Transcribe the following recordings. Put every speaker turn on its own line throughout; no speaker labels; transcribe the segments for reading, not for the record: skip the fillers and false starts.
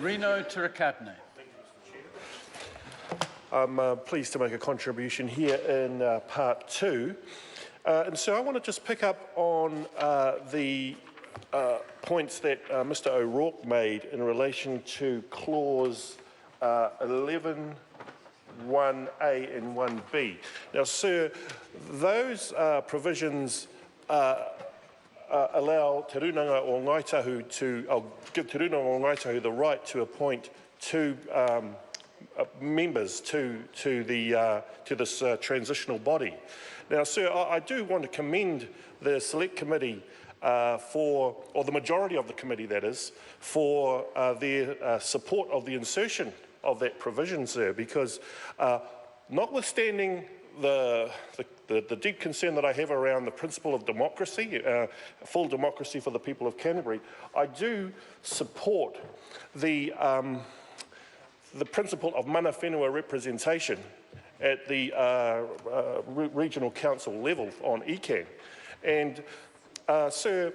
Rino Tirakatne.
I'm pleased to make a contribution here in part two. And so I want to just pick up on the points that Mr. O'Rourke made in relation to clause 11, 1A and 1B. Now, sir, those provisions allow Te Runanga o Ngaitahu to give Te Runanga o Ngaitahu the right to appoint two members to this transitional body. Now, sir, I do want to commend the Select Committee or the majority of the committee, that is, for their support of the insertion of that provision, sir, because notwithstanding the deep concern that I have around the principle of democracy, full democracy for the people of Canterbury, I do support the principle of mana whenua representation at the regional council level on ECAN. And sir,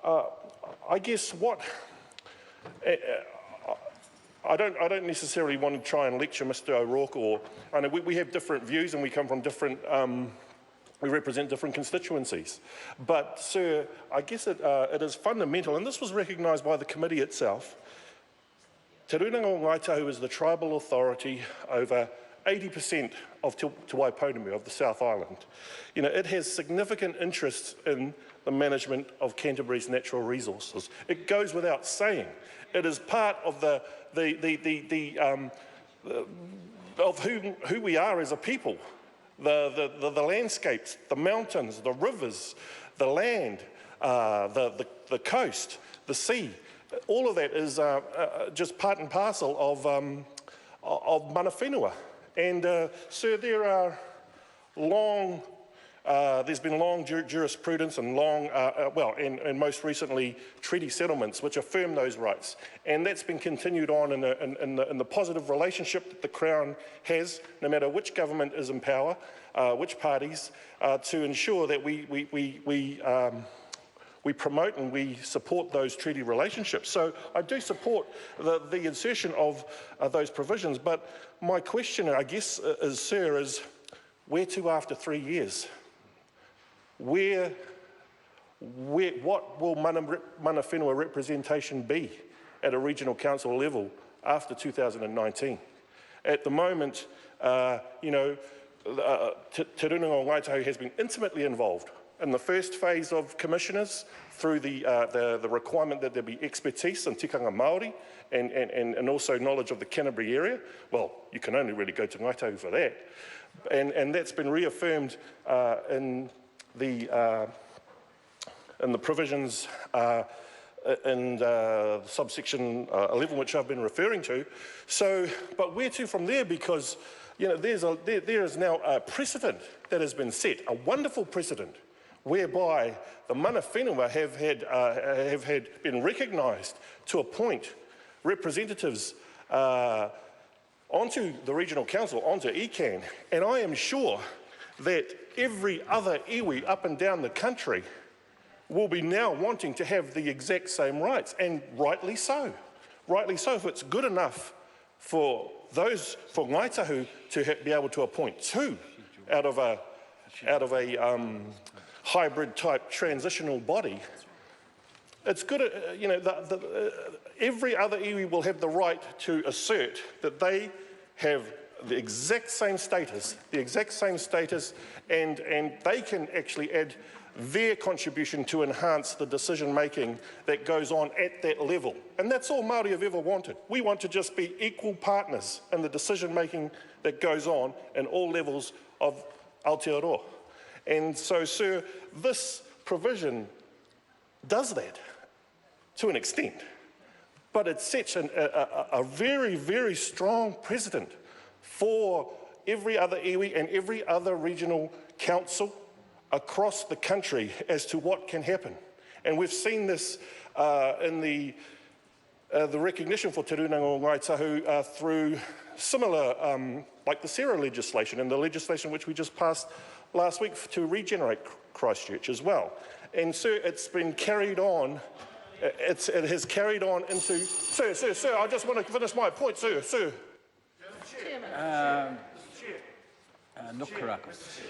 I guess what I don't necessarily want to try and lecture Mr. O'Rourke, or I know we have different views and we come from different, we represent different constituencies. But sir, I guess it is fundamental, and this was recognised by the committee itself. Te Runanga o Ngaitahu is the tribal authority over 80% of Te Waiponamu of the South Island. You know, it has significant interests in the management of Canterbury's natural resources. It goes without saying. It is part of of who we are as a people. The landscapes, the mountains, the rivers, the land, the coast, the sea. All of that is just part and parcel of mana whenua. And sir, there are there's been long jurisprudence and long, and most recently treaty settlements which affirm those rights. And that's been continued on in the positive relationship that the Crown has, no matter which government is in power, which parties, to ensure that we promote and we support those treaty relationships. So I do support the insertion of those provisions. But my question, I guess, sir, is where to after 3 years? What will mana whenua representation be at a regional council level after 2019? At the moment, you know, Te Runanga o Ngaitahu has been intimately involved in the first phase of commissioners through the requirement that there be expertise in tikanga Māori and also knowledge of the Canterbury area. Well, you can only really go to Ngaitahu for that. And that's been reaffirmed in the provisions in subsection 11, which I've been referring to. So, but where to from there? Because you know, there is now a precedent that has been set, a wonderful precedent, whereby the mana whenua have been recognised to appoint representatives onto the regional council, onto ECAN, and I am sure that every other iwi up and down the country will be now wanting to have the exact same rights, and rightly so. Rightly so, if it's good enough for Ngaitahu to be able to appoint two out of a hybrid type transitional body. It's good, you know, every other iwi will have the right to assert that they have the exact same status, and they can actually add their contribution to enhance the decision making that goes on at that level. And that's all Māori have ever wanted. We want to just be equal partners in the decision making that goes on in all levels of Aotearoa. And so, sir, this provision does that to an extent, but it sets a very, very strong precedent for every other iwi and every other regional council across the country as to what can happen. And we've seen this in the recognition for Te Runanga o Ngaitahu through similar, like the Sarah legislation and the legislation which we just passed last week to regenerate Christchurch as well. And so it's been carried on it has carried on into... Sir, I just want to finish my point, sir.
Nuk Karakos.